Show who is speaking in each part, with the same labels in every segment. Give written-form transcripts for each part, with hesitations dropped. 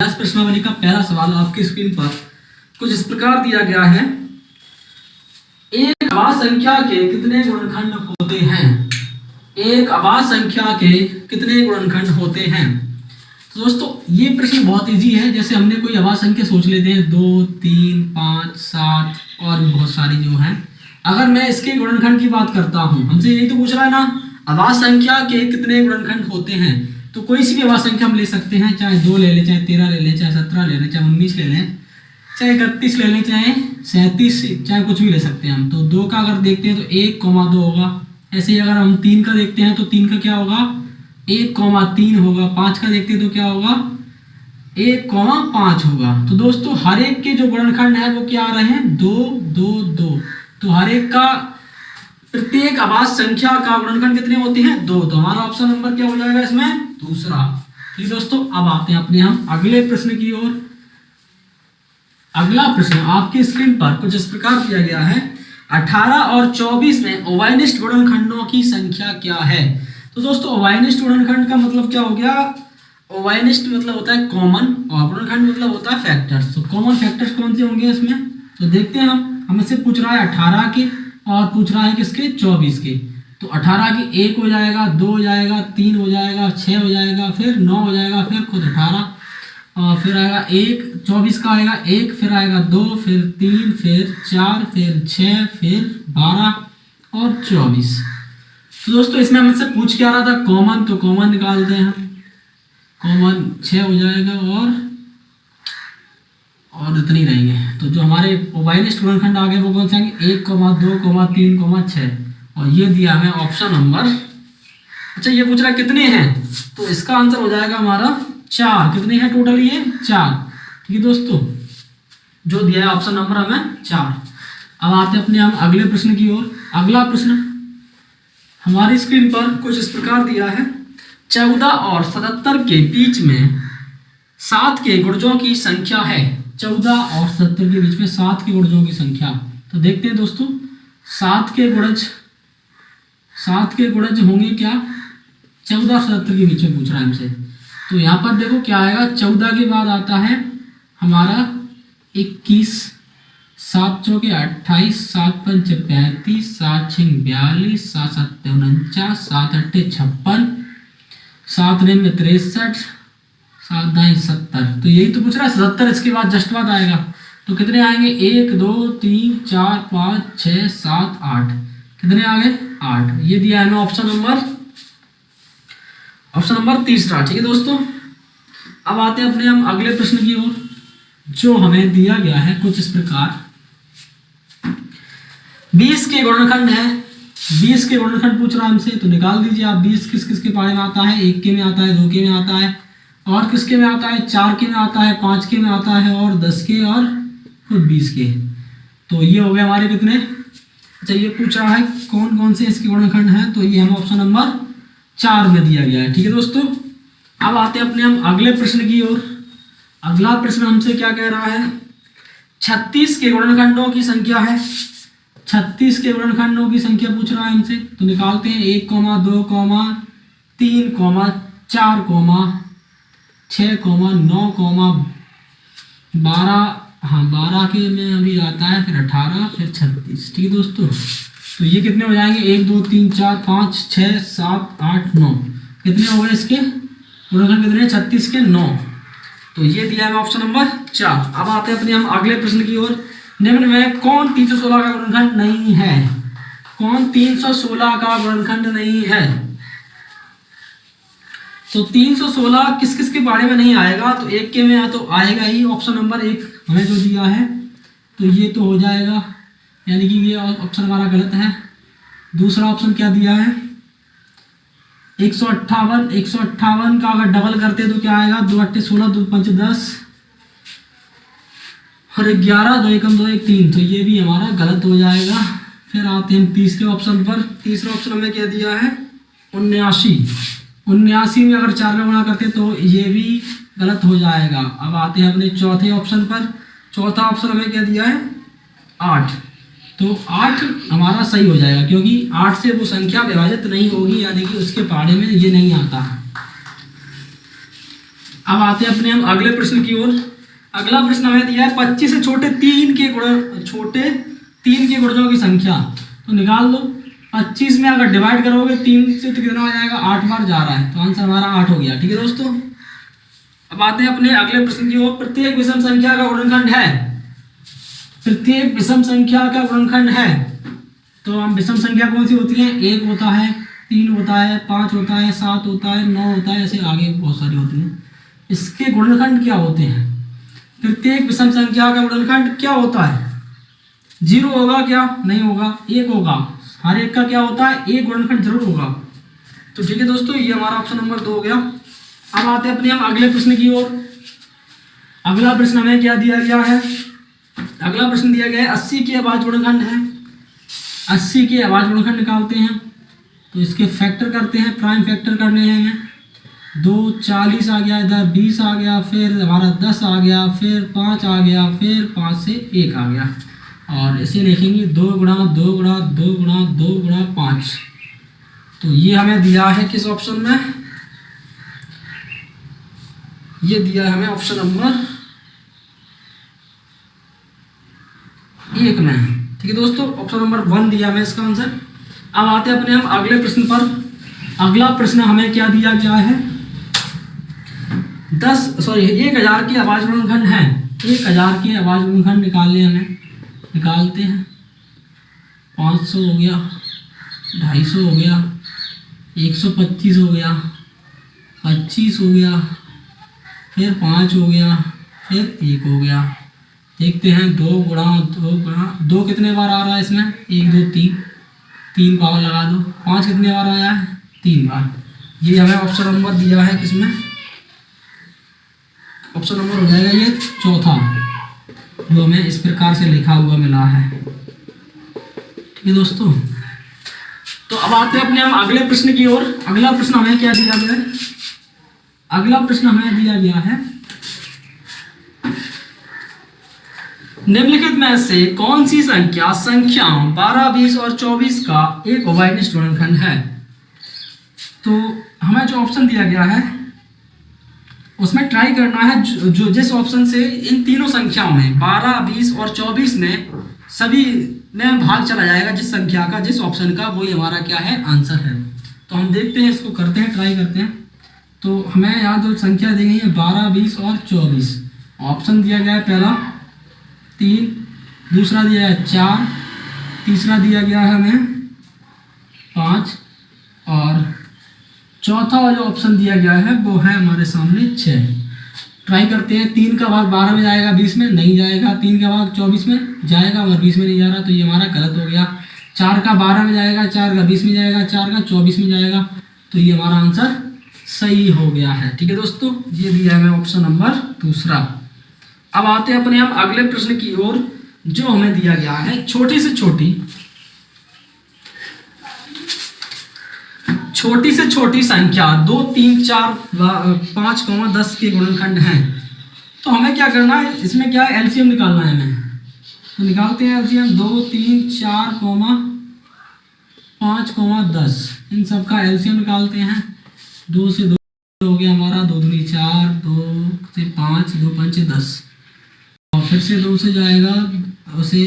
Speaker 1: इस प्रश्नावली का पहला सवाल आपकी स्क्रीन पर कुछ इस प्रकार दिया गया है। एक अभाज्य संख्या के कितने गुणनखंड होते हैं? एक अभाज्य संख्या के कितने गुणनखंड होते हैं? तो दोस्तों ये प्रश्न बहुत इजी है। जैसे हमने कोई अभाज्य संख्या सोच लेते हैं 2, 3, 5, 7 और भी बहुत सारी जो है। अगर मैं इसके गुणनखंड की बात करता हूँ, हमसे यही तो पूछ रहा है ना, अभाज्य संख्या के कितने गुणनखंड होते हैं। तो कोई सी भी अभाज्य संख्या हम ले सकते हैं, चाहे 2 ले लें, चाहे 13 ले लें, चाहे 17 ले लें, चाहे 19 ले लें, चाहे 31 ले लें, चाहे 37, चाहे कुछ भी ले सकते हैं हम। तो 2 का अगर देखते हैं तो 1,2 होगा। ऐसे ही अगर हम 3 का देखते हैं तो 3 का क्या होगा, 1,3 होगा। 5 का देखते हैं तो क्या होगा, 1,5 होगा। तो दोस्तों हर एक के जो गुणनखंड है वो क्या आ रहे हैं, 2, 2, 2। तो हर एक का प्रत्येक अभाज्य संख्या का गुणनखंड कितने होते हैं, 2। तो हमारा ऑप्शन नंबर क्या हो जाएगा इसमें, दूसरा। ठीक दोस्तों, अब आते हैं अपने हम अगले प्रश्न की ओर। अगला प्रश्न आपकी स्क्रीन पर कुछ इस प्रकार दिया गया है। 18 और 24 में उभयनिष्ठ गुणनखंडों की संख्या क्या है? तो दोस्तों उभयनिष्ठ गुणनखंड का मतलब क्या हो गया, उभयनिष्ठ मतलब होता है कॉमन और गुणनखंड मतलब होता है फैक्टर्स। तो कॉमन फैक्टर्स कौन से होंगे इसमें, तो देखते हैं हम। हमसे पूछ रहा है 18 के और पूछ रहा है किसके, 24 के। तो 18 के 1 हो जाएगा, 2 हो जाएगा, 3 हो जाएगा, 6 हो जाएगा, फिर 9 हो जाएगा, फिर खुद 18 और फिर आएगा 1, 24 का आएगा 1, फिर आएगा 2, फिर 3, फिर 4, फिर 6, फिर 12 और 24। तो दोस्तों इसमें हमसे पूछ क्या रहा था, कॉमन। तो कॉमन निकालते हैं हम। कॉमन 6 हो जाएगा और इतनी रहेंगे। तो जो हमारे उभयनिष्ठ गुणनखंड आ गए वो कौन से आएंगे, 1, 2, 3, 6। और ये दिया हमें ऑप्शन नंबर। अच्छा ये पूछ रहा है कितने हैं, तो इसका आंसर हो जाएगा हमारा 4। कितने हैं टोटल, ये 4। ठीक है दोस्तों, जो दिया है ऑप्शन नंबर हमें 4। अब आते हैं अपने हम अगले प्रश्न की ओर। अगला प्रश्न हमारी स्क्रीन पर कुछ इस प्रकार दिया है। 14 और 77 के बीच में 7 के गुणजों की संख्या है। 14 और 77 के बीच में 7 के गुणजों की संख्या। तो देखते हैं दोस्तों 7 के गुणज होंगे क्या, 14 और 77 के बीच में पूछ रहा है हमसे। तो यहाँ पर देखो क्या आएगा, 14 के बाद आता है हमारा 21, 7 चौके 28, 7 पंचे 35, 7 छिंग 42, 7 सत्ते 49, 7 अट्ठे 56, 7 निन्यानवे 63, 7 दाई 70। तो यही तो पूछ रहा है 77, इसके बाद जस्ट बाद आएगा। तो कितने आएंगे, 1, 2, 3, 4, 5, 6, 7, 8। कितने आ गए, 8। ये दिया है ऑप्शन नंबर तीसरा। ठीक है दोस्तों, अब आते हैं अपने हम अगले प्रश्न की ओर, जो हमें दिया गया है कुछ इस प्रकार। 20 के गुणनखंड है। 20 के गुणनखंड पूछ रहा है हमसे, तो निकाल दीजिए आप। 20 किस किस के पारे में आता है, 1 के में आता है, 2 के में आता है, और किसके में आता है, 4 के में आता है, 5 के में आता है, और 10 के और खुद 20 के। तो ये हो गए हमारे कितने। अच्छा ये पूछ रहा है कौन कौन से इसके गुणनखंड हैं, तो ये हमें ऑप्शन नंबर 4 में दिया गया है। ठीक है दोस्तों, अब आते हैं अपने हम अगले प्रश्न की ओर। अगला प्रश्न हमसे क्या कह रहा है, 36 के गुणनखंडों की संख्या है। 36 के गुणनखंडों की संख्या पूछ रहा है हमसे, तो निकालते हैं। 1, 2, 3, 4, 6, 9, 12। हाँ 12 के में अभी आता है, फिर 18, फिर 36। ठीक है दोस्तों, तो ये कितने हो जाएंगे, 1, 2, 3, 4, 5, 6, 7, 8, 9। कितने हो गए इसके गुणनखंड, कितने, 36 के 9। तो ये दिया है ऑप्शन नंबर 4। अब आते हैं अपने हम अगले प्रश्न की ओर। निम्न में कौन 316 का गुणनखंड नहीं है, कौन 316 का गुणनखंड नहीं है। तो 316 किस किस के बारे में नहीं आएगा, तो 1 के में तो आएगा ही, ऑप्शन नंबर 1 हमें जो दिया है। तो ये तो हो जाएगा, यानी कि ये ऑप्शन हमारा गलत है। दूसरा ऑप्शन क्या दिया है, 158। 158 का अगर डबल करते तो क्या आएगा, 2 अट्ठे 16, 2 पंचे 10 और 11, 2 एकम 2 1 3। तो ये भी हमारा गलत हो जाएगा। फिर आते हैं तीसरे ऑप्शन पर। तीसरा ऑप्शन हमें क्या दिया है, 79। 79 में अगर 4 का गुणा करते तो ये भी गलत हो जाएगा। अब आते हैं अपने चौथे ऑप्शन पर। चौथा ऑप्शन हमें क्या दिया है, 8। तो 8 हमारा सही हो जाएगा, क्योंकि 8 से वो संख्या विभाजित नहीं होगी, यानी कि उसके पहाड़े में ये नहीं आता। अब आते हैं अपने हम अगले प्रश्न की ओर। अगला प्रश्न हमें दिया है 25 से छोटे तीन के गुणजों की संख्या, तो निकाल दो। 25 में अगर डिवाइड करोगे 3 से तो कितना हो जाएगा, 8 बार जा रहा है, तो आंसर हमारा 8 हो गया। ठीक है दोस्तों, अब आते हैं अपने अगले प्रश्न की ओर। प्रत्येक विषम संख्या का गुणनखंड है, प्रत्येक विषम संख्या का गुणनखंड है, तो हम विषम संख्या कौन सी होती है, 1 होता है, 3 होता है, 5 होता है, 7 होता है, 9 होता है, ऐसे आगे बहुत सारी होती हैं। इसके गुणनखंड क्या होते हैं, प्रत्येक विषम संख्या का गुणनखंड क्या होता है, 0 होगा क्या, नहीं होगा, 1 होगा, हर एक का क्या होता है, 1 गुणनखंड जरूर होगा। तो ठीक है दोस्तों, ये हमारा ऑप्शन नंबर 2 हो गया। अब आते हैं अपने हम अगले प्रश्न की ओर। अगला प्रश्न हमें क्या दिया गया है, अगला प्रश्न दिया गया है 80 के अभाज्य गुणनखंड है। 80 के अभाज्य गुणनखंड निकालते हैं, तो इसके फैक्टर करते हैं, प्राइम फैक्टर करने हैं हमें। 2 40 आ गया, इधर 20 आ गया, फिर हमारा 10 आ गया, फिर 5 आ गया, फिर 5 से 1 आ गया, और इसे लिखेंगे 2 गुणा 2 गुणा 2 गुणा 2 गुणा 5। तो ये हमें दिया है किस ऑप्शन में, ये दिया है हमें ऑप्शन नंबर 1 में। ठीक है दोस्तों, ऑप्शन नंबर 1 दिया हमें इसका आंसर। अब आते हैं अपने हम अगले प्रश्न पर। अगला प्रश्न हमें क्या दिया गया है, 1000 के अभाज्य गुणनखंड है। 1000 के अभाज्य गुणनखंड निकालने हमें, निकालते हैं। 500 हो गया, 250 हो गया, 125 हो गया, 25 हो गया, फिर 5 हो गया, फिर 1 हो गया। देखते हैं 2 गुणा 2 गुणा 2 कितने बार आ रहा है इसमें, 1 2 3 पावर लगा दो। 5 कितने बार आया है, 3 बार। ये हमें ऑप्शन नंबर दिया है किसमें, ऑप्शन नंबर हो जाएगा ये चौथा, जो हमें इस प्रकार से लिखा हुआ मिला है। ठीक है दोस्तों, तो अब आते हैं अपने हम अगले प्रश्न की ओर। अगला प्रश्न हमें क्या दिया गया है, अगला प्रश्न हमें दिया गया है निम्नलिखित में से कौन सी संख्याओं 12, 20 और 24 का एक उभयनिष्ठ गुणनखंड है। तो हमें जो ऑप्शन दिया गया है उसमें ट्राई करना है, जो जिस ऑप्शन से इन तीनों संख्याओं में 12, 20 और 24 में सभी में भाग चला जाएगा, जिस संख्या का, जिस ऑप्शन का, वही हमारा क्या है, आंसर है। तो हम देखते हैं, इसको करते हैं, ट्राई करते हैं। तो हमें यहाँ जो संख्या दी गई है 12, 20 और 24, ऑप्शन दिया गया है पहला 3, दूसरा दिया है 4, तीसरा दिया गया है हमें 5, और चौथा वाला ऑप्शन दिया गया है वो है हमारे सामने 6। ट्राई करते हैं। 3 का भाग 12 में जाएगा, 20 में नहीं जाएगा। 3 का भाग 24 में जाएगा, मगर 20 में नहीं जा रहा, तो ये हमारा गलत हो गया। 4 का 12 में जाएगा, 4 का 20 में जाएगा, 4 का 24 में जाएगा, तो ये हमारा आंसर सही हो गया है। ठीक है दोस्तों, ये दिया है हमें ऑप्शन नंबर दूसरा। अब आते हैं अपने हम अगले प्रश्न की ओर, जो हमें दिया गया है छोटी से छोटी संख्या 2, 3, 4, 5, 10 के गुणनखंड हैं। तो हमें क्या करना है, इसमें क्या है, एलसीएम निकालना है हमें। तो निकालते हैं एलसीएम। 2, 3, 4, 5, 10, इन सब का एलसीएम निकालते हैं। 2 से 2 हो गया हमारा, 2 दूनी 4, 2 से 5, 2 पंचे 10, और फिर से 2 से जाएगा, उसे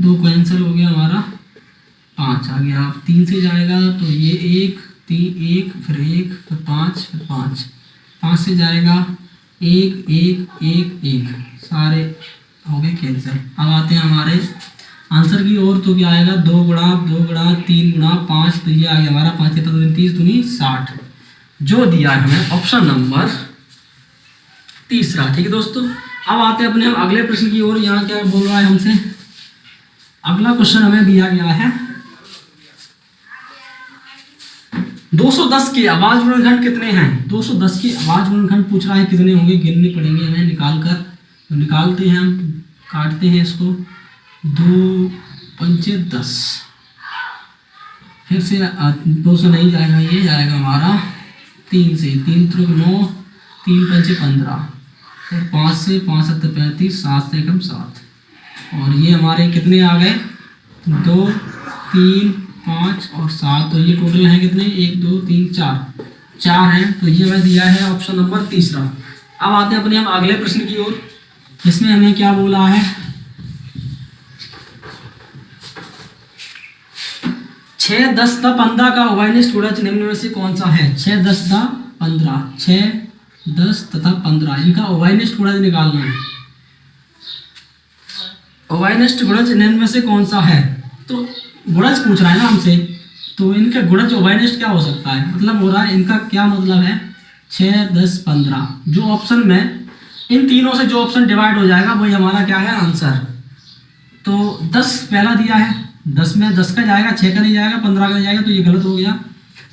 Speaker 1: 2 कैंसिल हो गया हमारा, 5 आ गया। 3 से जाएगा तो ये 1, 3, 1, फिर 1, फिर 5, फिर 5 से जाएगा 1, 1, 1, 1, सारे हो गए कैंसिल। अब आते हैं हमारे आंसर की ओर। तो क्या आएगा, 2 गुणा 2 गुणा 3 गुणा 5, तो ये आ गया हमारा 5 के 30 दूनी 60, जो दिया है हमें ऑप्शन नंबर तीसरा। ठीक है दोस्तों, अब आते हैं अपने हम अगले प्रश्न की ओर। यहाँ क्या बोल रहा है हमसे, अगला क्वेश्चन हमें दिया गया है 210 के अभाज्य गुणनखंड कितने हैं। 210 के अभाज्य गुणनखंड पूछ रहा है, कितने होंगे, गिनने पड़ेंगे हमें निकाल कर। तो निकालते हैं हम, काटते हैं इसको, 2 पंचे 10, फिर से 2 से नहीं जाएगा, ये जाएगा हमारा 3 से, 3 त्रिक 9, 3 पंचे 15, फिर 5 से 5 7 35, 7 से कम 7, और ये हमारे कितने आ गए, 2, 3, 5 और 7। तो ये टोटल है कितने, 1, 2, 3, 4, 4 हैं, तो ये हमें दिया है ऑप्शन नंबर तीसरा। अब आते हैं अपने हम अगले प्रश्न की ओर, जिसमें हमें क्या बोला है, 6, 10 तथा 15 का उभयनिष्ठ गुणज निम्न में से कौन सा है? 6, 10 तथा 15, 6, 10 तथा 15, इनका उभयनिष्ठ गुणज निकालना है। उभयनिष्ठ गुणज निम्न में से कौन सा है? तो गुणज पूछ रहा है ना हमसे, तो इनका गुणज उभयनिष्ठ क्या हो सकता है? मतलब हो रहा है, इनका क्या मतलब है, 6, 10, 15, जो ऑप्शन में इन तीनों से जो ऑप्शन डिवाइड हो जाएगा वही हमारा क्या है, आंसर। तो 10 पहला दिया है, 10 में 10 का जाएगा, 6 का नहीं जाएगा, 15 का नहीं जाएगा, तो ये गलत हो गया।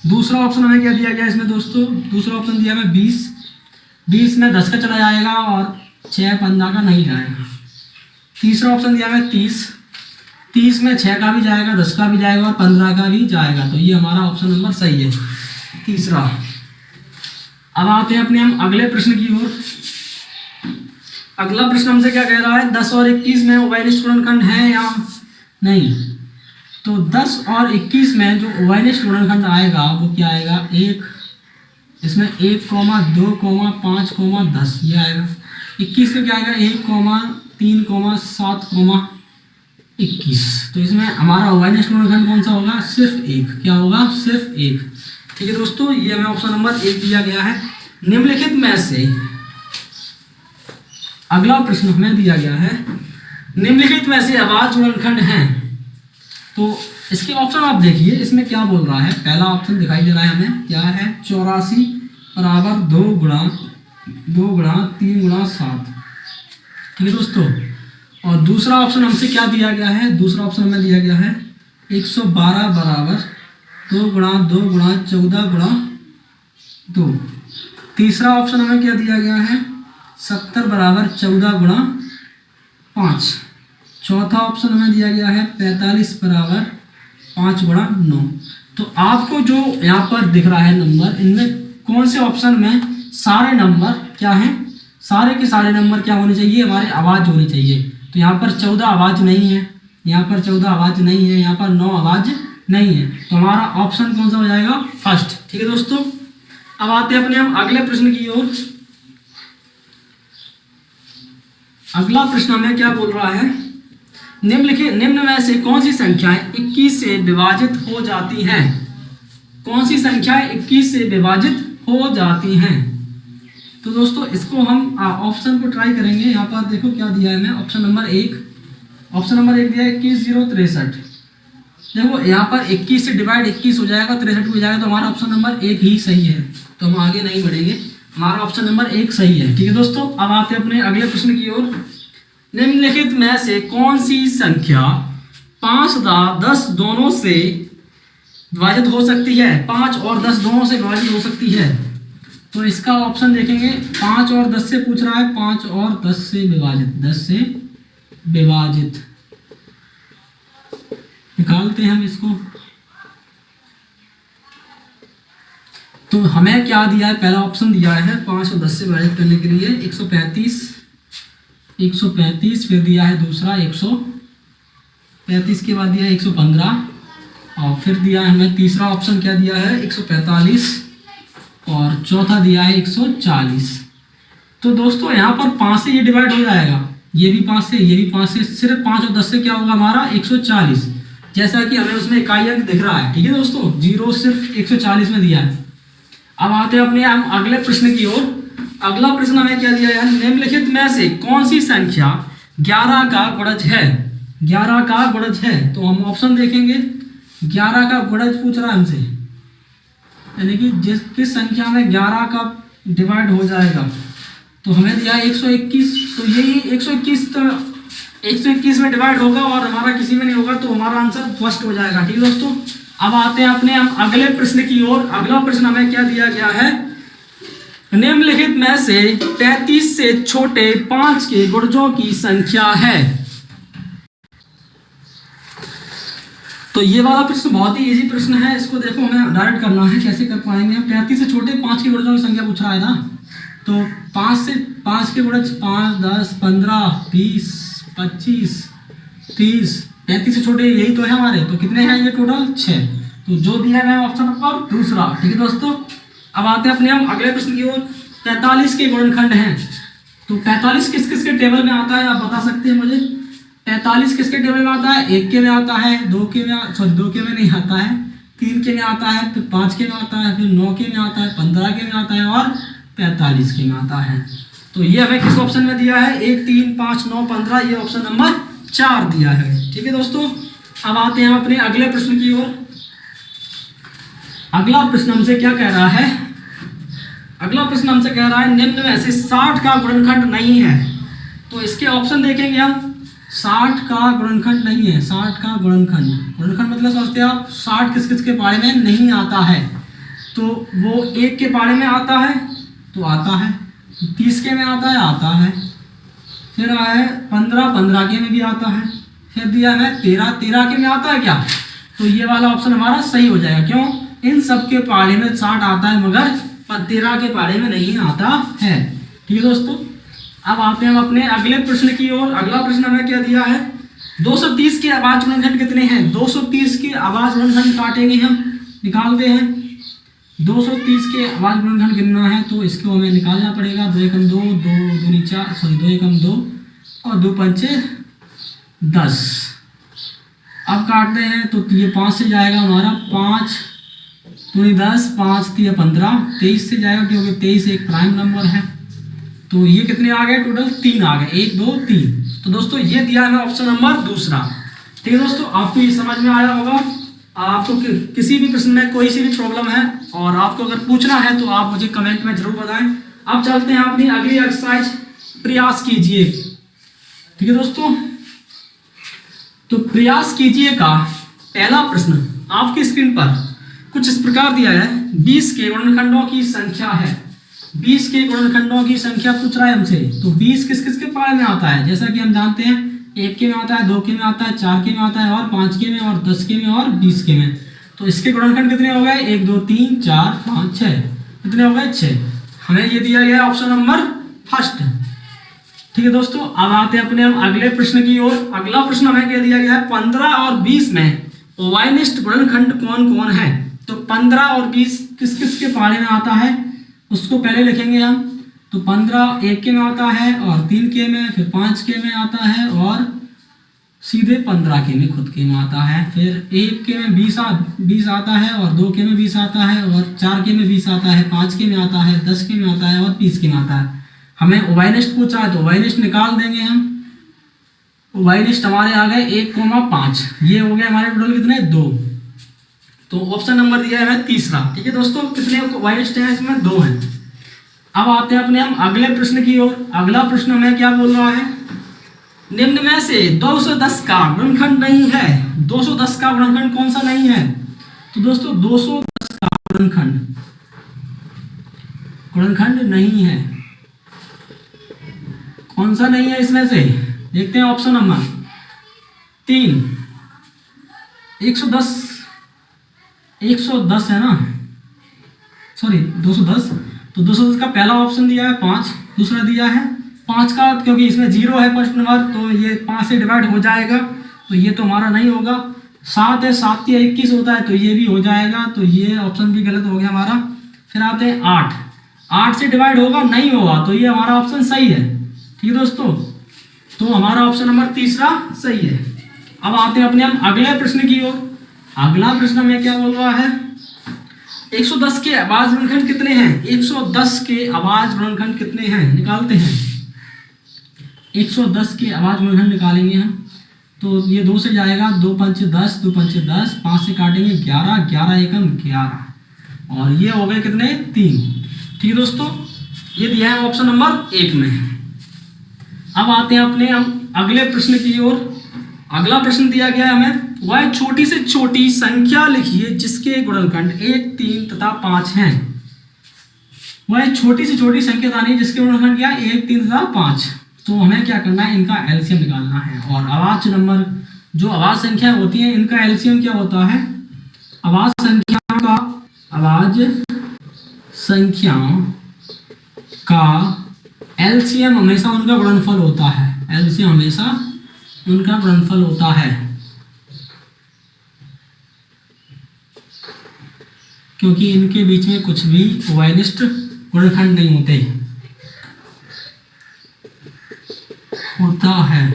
Speaker 1: दूसरा ऑप्शन हमें क्या दिया गया इसमें दोस्तों? दूसरा ऑप्शन दिया हमें 20, 20 में 10 का चला जाएगा और 6, 15 का नहीं जाएगा। तीसरा ऑप्शन दिया हमें 30, 30 में 6 का भी जाएगा, 10 का भी जाएगा और 15 का भी जाएगा, तो ये हमारा ऑप्शन नंबर सही है, तीसरा। अब आते हैं अपने हम अगले प्रश्न की ओर। अगला प्रश्न हमसे क्या कह रहा है, 10 और 21 में उभयनिष्ठ गुणनखंड है या नहीं? तो 10 और 21 में जो उभयनिष्ठ गुणनखंड आएगा वो क्या आएगा, एक, इसमें 1, 2, 5, 10 ये आएगा। 21 में क्या आएगा, 1, 3, 7, 21, तो इसमें हमारा उभयनिष्ठ गुणनखंड कौन सा होगा, सिर्फ एक। क्या होगा, सिर्फ एक। ठीक है दोस्तों, ये हमें ऑप्शन नंबर 1 दिया गया है। निम्नलिखित में से अगला प्रश्न हमें दिया गया है, निम्नलिखित में से अभाज्य गुणनखंड हैं, तो इसके ऑप्शन आप देखिए, इसमें क्या बोल रहा है। पहला ऑप्शन दिखाई दे रहा है हमें, क्या है, 84 बराबर 2 गुणा 3 गुणा 7। ठीक है दोस्तों, और दूसरा ऑप्शन हमसे क्या दिया गया है, दूसरा ऑप्शन हमें दिया गया है 112 बराबर 2 गुणा 14 गुणा 2। तीसरा ऑप्शन हमें क्या दिया गया है, 70 बराबर 14 गुणा 5। चौथा ऑप्शन हमें दिया गया है 45 बराबर 5 गुणा 9। तो आपको जो यहाँ पर दिख रहा है नंबर, इनमें कौन से ऑप्शन में सारे नंबर क्या हैं, सारे के सारे नंबर क्या होने चाहिए, हमारे अभाज्य होने चाहिए। तो यहाँ पर 14 अभाज्य नहीं है, यहाँ पर 14 अभाज्य नहीं है, यहाँ पर 9 अभाज्य नहीं है, तो हमारा ऑप्शन कौन सा हो जाएगा, फर्स्ट। ठीक है दोस्तों, अब आते हैं अपने हम अगले प्रश्न की ओर। अगला प्रश्न हमें क्या बोल रहा है, निम्न में से कौन सी संख्याएं 21 से विभाजित हो जाती हैं? कौन सी संख्याएं 21 से विभाजित हो जाती हैं? तो दोस्तों इसको हम ऑप्शन को ट्राई करेंगे। यहाँ पर देखो क्या दिया है हमें, ऑप्शन नंबर 1, ऑप्शन नंबर 1 दिया है 21, 0, 63। देखो यहाँ पर 21 से डिवाइड 21 हो जाएगा, 63 हो जाएगा, तो हमारा ऑप्शन नंबर 1 ही सही है, तो हम आगे नहीं बढ़ेंगे, हमारा ऑप्शन नंबर 1 सही है। ठीक है दोस्तों, अब आते हैं अपने अगले प्रश्न की ओर। निम्नलिखित में से कौन सी संख्या 5 तथा 10 दोनों से विभाजित हो सकती है? 5 और 10 दोनों से विभाजित हो सकती है, तो इसका ऑप्शन देखेंगे, 5 और 10 से पूछ रहा है, 5 और 10 से विभाजित, 10 से विभाजित निकालते हैं हम इसको। तो हमें क्या दिया है, पहला ऑप्शन दिया है 5 और 10 से विभाजित करने के लिए 135, फिर दिया है दूसरा 135 के बाद दिया है 115, और फिर दिया है हमें तीसरा ऑप्शन क्या दिया है 145, और चौथा दिया है 140। तो दोस्तों यहाँ पर 5 से ये डिवाइड हो जाएगा, ये भी 5 से, ये भी 5 से, सिर्फ 5 और 10 से क्या होगा हमारा 140, जैसा कि हमें उसमें इकाई अंक दिख रहा है। ठीक है दोस्तों, 0 सिर्फ 140 में दिया है। अब आते हैं अपने हम अगले प्रश्न की ओर। अगला प्रश्न हमें क्या दिया है, निम्नलिखित में से कौन सी संख्या 11 का गुणज है? 11 का गुणज है, तो हम ऑप्शन देखेंगे, 11 का गुणज पूछ रहा है हमसे, यानी कि किस संख्या में 11 का डिवाइड हो जाएगा, तो हमें दिया है 121, तो यही 121, तो 121 में डिवाइड होगा और हमारा किसी में नहीं होगा, तो हमारा आंसर फर्स्ट हो जाएगा। ठीक है दोस्तों, अब आते हैं अपने हम अगले प्रश्न की ओर। अगला प्रश्न हमें क्या दिया गया है, निम्नलिखित में से 33 से छोटे 5 के गुणजों की संख्या है। तो ये वाला प्रश्न बहुत ही इजी प्रश्न है, इसको देखो हमें डायरेक्ट करना है, कैसे कर पाएंगे हम। 33 से छोटे 5 के गुणजों की संख्या पूछ रहा है ना, तो 5 के गुणज 5, 10, 15, 20, 25, 30, 33 से छोटे यही तो है हमारे, तो कितने हैं ये टोटल 6, तो जो दिया गया ऑप्शन नंबर दूसरा। ठीक है दोस्तों, अब आते हैं अपने हम अगले प्रश्न की ओर। 45 के गुणनखंड हैं, तो 45 किस किस के टेबल में आता है आप बता सकते हैं मुझे? 45 किसके टेबल में आता है? 1 के में आता है, 2 के में, सॉरी 2 के में नहीं आता है, 3 के में आता है, फिर 5 के में आता है, फिर 9 के में आता है, 15 के में आता है और 45 के में आता है। तो ये हमें किस ऑप्शन में दिया है? 1, 3, 5, 9, 15, ये ऑप्शन नंबर 4 दिया है। ठीक है दोस्तों, अब आते हैं अपने अगले प्रश्न की ओर। अगला प्रश्न हमसे क्या कह रहा है? अगला प्रश्न हमसे कह रहा है निम्न में से 60 का गुणनखंड नहीं है। तो इसके ऑप्शन देखेंगे हम। 60 का गुणनखंड नहीं है, 60 का गुणनखंड, गुणनखंड मतलब समझते हैं आप 60 किस किस के पारे में नहीं आता है? तो वो 1 के पारे में आता है तो आता है, 30 के में आता है, फिर है 15, 15 के में भी आता है, फिर दिया है 13, 13 के में आता है क्या? तो ये वाला ऑप्शन हमारा सही हो जाएगा। क्यों? इन सब के पारे में 60 आता है मगर 13 के पारे में नहीं आता है। ठीक है दोस्तों, अब आते हैं हम अपने अगले प्रश्न की ओर। अगला प्रश्न हमें क्या दिया है? 230 के अभाज्य गुणनखंड कितने हैं? 230 के अभाज्य गुणनखंड काटेंगे हम, निकालते हैं। 230 के अभाज्य गुणनखंड कितना है? तो इसको हमें निकालना पड़ेगा। 2 एकम 2, 2 दूनी 4, सॉरी 2 एकम 2 और 2 पंचे 10। अब काटते हैं तो ये 5 से जाएगा हमारा, 5 दूनी 10, 5 3 15, 23 से जाएगा क्योंकि 23 एक प्राइम नंबर है। तो ये कितने आ गए? टोटल 3 आ गए, 1 2 3। तो दोस्तों ये दिया है ऑप्शन नंबर दूसरा। ठीक है दोस्तों, आपको ये समझ में आया होगा। आपको किसी भी प्रश्न में कोई सी भी प्रॉब्लम है और आपको अगर पूछना है तो आप मुझे कमेंट में जरूर बताएं। अब चलते हैं अपनी अगली एक्सरसाइज, प्रयास कीजिए। ठीक है दोस्तों, तो प्रयास कीजिए का पहला प्रश्न आपकी स्क्रीन पर कुछ इस प्रकार दिया है। 20 के गुणनखंडों की संख्या है, 20 के गुणनखंडों की संख्या पूछ रहा है हमसे। तो 20 किस किस के पारे में आता है? जैसा कि हम जानते हैं 1 के में आता है, 2 के में आता है, 4 के में आता है और 5 के में और 10 के में और 20 के में। तो इसके गुणनखंड कितने हो गए? 1 2 3 4 5 6। कितने हो गए? 6। हमें ये दिया गया ऑप्शन नंबर फर्स्ट। ठीक है दोस्तों, अब आते हैं अपने हम अगले प्रश्न की ओर। अगला प्रश्न हमें क्या दिया गया है? 15 और 20 में ओवाइनिष्ठ गुणनखंड कौन कौन है? तो 15 और 20 किस किस के पारे में आता है उसको पहले लिखेंगे हम। तो 15 1 के में आता है और 3 के में, फिर 5 के में आता है और सीधे 15 के में खुद के में आता है। फिर 1 के में 20 आता है और 2 के में 20 आता है और 4 के में 20 आता है, 5 के में आता है, 10 के में आता है और 20 के में आता है। हमें ओवाइनिष्ठ पूछा है तो ओवाइनिष्ठ निकाल देंगे हम। ओवाइनिष्ठ हमारे आ गए 1,5, ये हो गए हमारे टोटल कितने? 2। तो ऑप्शन नंबर दिया है हमें तीसरा। ठीक है दोस्तों, कितने ओवाइनिष्ठ हैं इसमें? 2 हैं। अब आते हैं अपने हम अगले प्रश्न की ओर। अगला प्रश्न हमें क्या बोल रहा है? निम्न में से 210 का गुणनखंड नहीं है। 210 का गुणनखंड कौन सा नहीं है? तो दोस्तों 210 का गुणनखंड नहीं है। कौन सा नहीं है इसमें से? देखते हैं ऑप्शन नंबर 3। 110 है ना, सॉरी 210। तो 210 का पहला ऑप्शन दिया है 5, दूसरा दिया है 5 का, क्योंकि इसमें 0 है फर्स्ट नंबर तो ये 5 से डिवाइड हो जाएगा, तो ये तो हमारा नहीं होगा। 7 है, 7 या 21 होता है तो ये भी हो जाएगा, तो ये ऑप्शन भी गलत हो गया हमारा। फिर आते हैं 8 से डिवाइड होगा नहीं होगा, तो ये हमारा ऑप्शन सही है। ठीक है दोस्तों, तो हमारा ऑप्शन नंबर तीसरा सही है। अब आते हैं अपने हम अगले प्रश्न की ओर। अगला प्रश्न में क्या बोल रहा है? 110 के अभाज्य गुणनखंड कितने हैं? 110 के अभाज्य गुणनखंड कितने हैं? निकालते हैं। 110 के अभाज्य गुणनखंड निकालेंगे हम, तो ये 2 से जाएगा, 2 पंचे 10, 2 पंचे 10, 5 से काटेंगे 11, 11 एकम 11 और ये हो गए कितने? 3। ठीक है दोस्तों, ये दिया है ऑप्शन नंबर 1 में। अब आते हैं अपने हम अगले प्रश्न की ओर। अगला प्रश्न दिया गया है हमें, वह छोटी से छोटी संख्या लिखिए जिसके गुणनखंड 1 3 तथा 5 हैं। वह छोटी से छोटी संख्या दानी जिसके गुणनखंड क्या? 1 3 तथा 5। तो हमें क्या करना है? इनका एलसीएम निकालना है। और अभाज्य नंबर जो अभाज्य संख्या होती है इनका एलसीएम क्या होता है? अभाज्य संख्याओं का एलसीएम हमेशा उनका गुणनफल होता है। एलसीएम हमेशा उनका गुणनफल होता है। क्योंकि इनके बीच में कुछ भी वैनिष्ठ गुणनखंड नहीं होता है।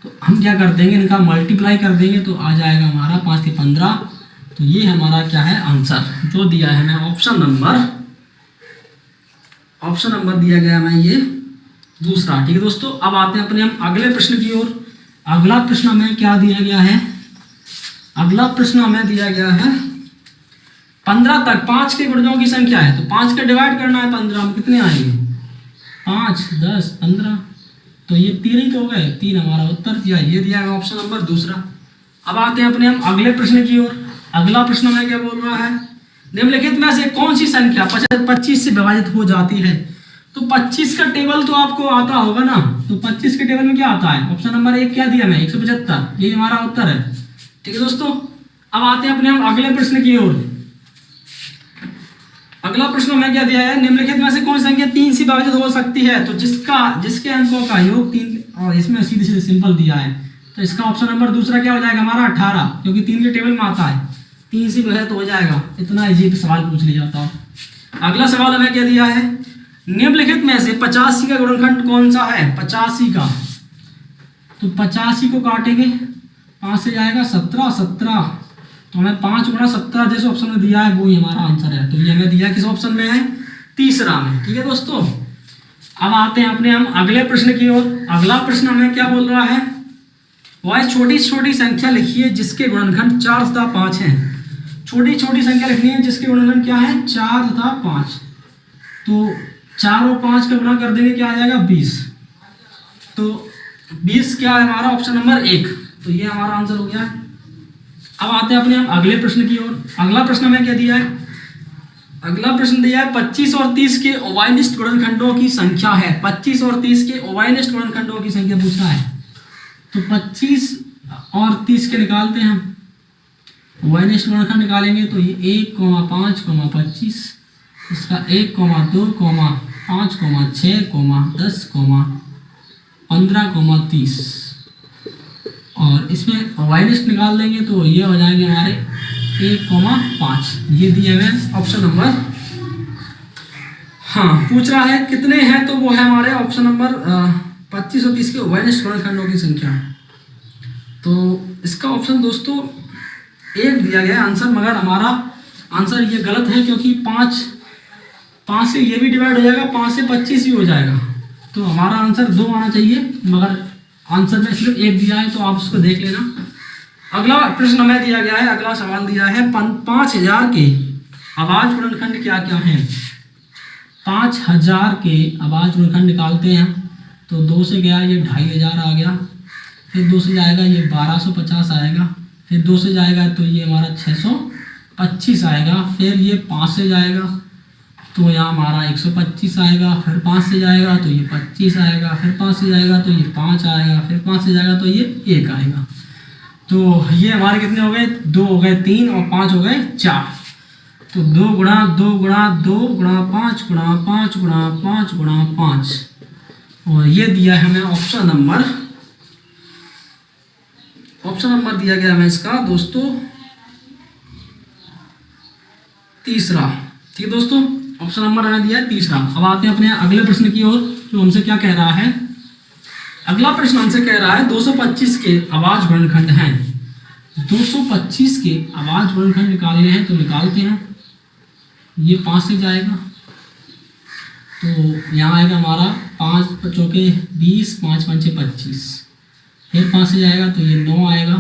Speaker 1: तो हम क्या कर देंगे, इनका मल्टीप्लाई कर देंगे तो आ जाएगा हमारा 5 से 15। तो ये हमारा क्या है आंसर जो दिया है हमें ऑप्शन नंबर दिया गया हमें ये दूसरा। ठीक है दोस्तों, अब आते हैं अपने हम अगले प्रश्न की ओर। अगला प्रश्न हमें क्या दिया गया है, अगला प्रश्न हमें दिया गया है 15 तक 5 के गुणजों की संख्या है। तो 5 का डिवाइड करना है 15 में, कितने आएंगे 5, 10, 15। तो ये 3 ही तो हो गए, 3 हमारा उत्तर दिया, ये दिया है ऑप्शन नंबर दूसरा। अब आते हैं अपने हम अगले प्रश्न की ओर। अगला प्रश्न हमें क्या बोल रहा है, निम्नलिखित में से कौन सी संख्या 25 से विभाजित हो जाती है। तो 25 का टेबल तो आपको आता होगा ना। तो 25 के टेबल में क्या आता है, ऑप्शन नंबर 1 क्या दिया हमें 175, ये हमारा उत्तर है। ठीक है दोस्तों, अब आते हैं अपने हम अगले प्रश्न की ओर। अगला प्रश्न हमें क्या दिया है, निम्नलिखित में से कौन सी संख्या 3 से विभाजित हो सकती है। तो जिसके अंकों का योग 3, और इसमें सीधे सीधे सिंपल दिया है। तो इसका ऑप्शन नंबर दूसरा क्या हो जाएगा हमारा 18, क्योंकि 3 के टेबल में आता है, 3 से विभाजित हो जाएगा। इतना इजी सवाल पूछ लिया जाता है। अगला सवाल हमें क्या दिया है, निम्नलिखित में से 85 का गुणनखंड कौन सा है। 85 का, तो 85 को काटेंगे 5 से जाएगा 17, 17 तो हमें 5 गुणा 17 जैसे ऑप्शन में दिया है वो ही हमारा आंसर है। तो ये हमें दिया किस ऑप्शन में है, तीसरा में। ठीक है दोस्तों, अब आते हैं अपने हम अगले प्रश्न की ओर। अगला प्रश्न हमें क्या बोल रहा है, वह छोटी छोटी संख्या लिखिए जिसके गुणनखंड 4 तथा 5 हैं। छोटी छोटी संख्या लिखनी है जिसके गुणनखंड क्या है 4 तथा 5। तो 4 और 5 का गुणा कर देंगे क्या आ जाएगा 20। तो 20 क्या है हमारा ऑप्शन नंबर 1। तो ये हमारा आंसर हो गया। अब आते हैं अपने हम अगले प्रश्न की ओर। अगला प्रश्न हमें क्या दिया है, अगला प्रश्न दिया है 25 और 30 के अवयनिष्ठ गुणनखंडों की संख्या है। 25 और 30 के अवयनिष्ठ गुणनखंडों की संख्या पूछ रहा है। तो 25 और 30 के निकालते हैं हम, अवयनिष्ठ गुणनखंड निकालेंगे तो ये 1, 5, 25, इसका 1, 2, 5, 6, 10, 15, 30 और इसमें अवयनिष्ठ निकाल देंगे तो ये हो जाएंगे हमारे 1, 5। ये दिए हुए ऑप्शन नंबर, हाँ पूछ रहा है कितने हैं, तो वो है हमारे ऑप्शन नंबर 25 और 30 के अवयनिष्ठ गुणनखंडों की संख्या। तो इसका ऑप्शन दोस्तों 1 दिया गया आंसर, मगर हमारा आंसर ये गलत है क्योंकि 5 से ये भी डिवाइड हो जाएगा, 5 से 25 भी हो जाएगा। तो हमारा आंसर 2 आना चाहिए, मगर आंसर में सिर्फ 1 दिया है, तो आप उसको देख लेना। अगला प्रश्न हमें दिया गया है, अगला सवाल दिया है 5000 के आवाज गुणनखंड क्या क्या हैं। 5000 के आवाज गुणनखंड निकालते हैं तो 2 से गया ये 2500 आ गया, फिर 2 से जाएगा ये 1250 आएगा, फिर 2 से जाएगा तो ये हमारा 625 आएगा, फिर ये 5 से जाएगा तो यहाँ हमारा 125 आएगा, फिर 5 से जाएगा तो ये 25 आएगा, फिर 5 से जाएगा तो ये 5 आएगा, फिर 5 से जाएगा तो ये 1 आएगा। तो ये हमारे कितने हो गए, 2 हो गए 3 और 5 हो गए 4। तो 2 गुणा 2 गुणा 2 गुणा 5 गुणा 5 गुणा 5 गुणा 5 और ये दिया है हमें ऑप्शन नंबर दिया गया हमें इसका दोस्तों तीसरा। ठीक है दोस्तों, ऑप्शन नंबर हमें दिया है तीसरा। अब आते हैं अपने अगले प्रश्न की ओर, जो हमसे क्या कह रहा है। अगला प्रश्न हमसे कह रहा है 225 के आवाज गुणनखंड हैं। 225 के आवाज गुणनखंड निकालने हैं तो निकालते हैं। ये 5 से जाएगा तो यहाँ आएगा हमारा 5 चौके 20, 5 5 25, फिर 5 से जाएगा तो ये 9 आएगा,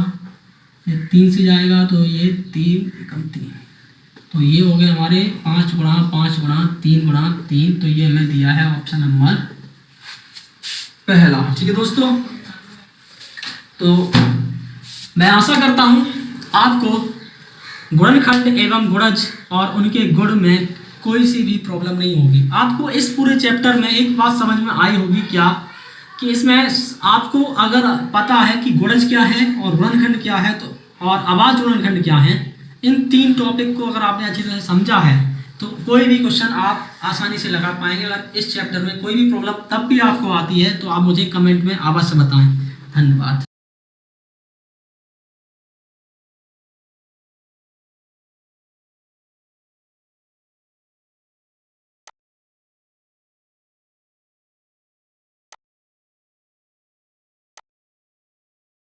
Speaker 1: फिर 3 से जाएगा तो ये 3 एकम 3, तो ये हो गए हमारे 5 गुणा 5 गुणा 3 गुणा 3। तो ये हमें दिया है ऑप्शन नंबर पहला। ठीक है दोस्तों, तो मैं आशा करता हूँ आपको गुणनखंड एवं गुणज और उनके गुण में कोई सी भी प्रॉब्लम नहीं होगी। आपको इस पूरे चैप्टर में एक बात समझ में आई होगी क्या, कि इसमें आपको अगर पता है कि गुणज क्या है और गुणनखंड क्या है तो और आवाज गुणनखंड क्या है, इन 3 टॉपिक को अगर आपने अच्छी तरह समझा है तो कोई भी क्वेश्चन आप आसानी से लगा पाएंगे। अगर इस चैप्टर में कोई भी प्रॉब्लम तब भी आपको आती है तो आप मुझे कमेंट में अवश्य बताएं। धन्यवाद।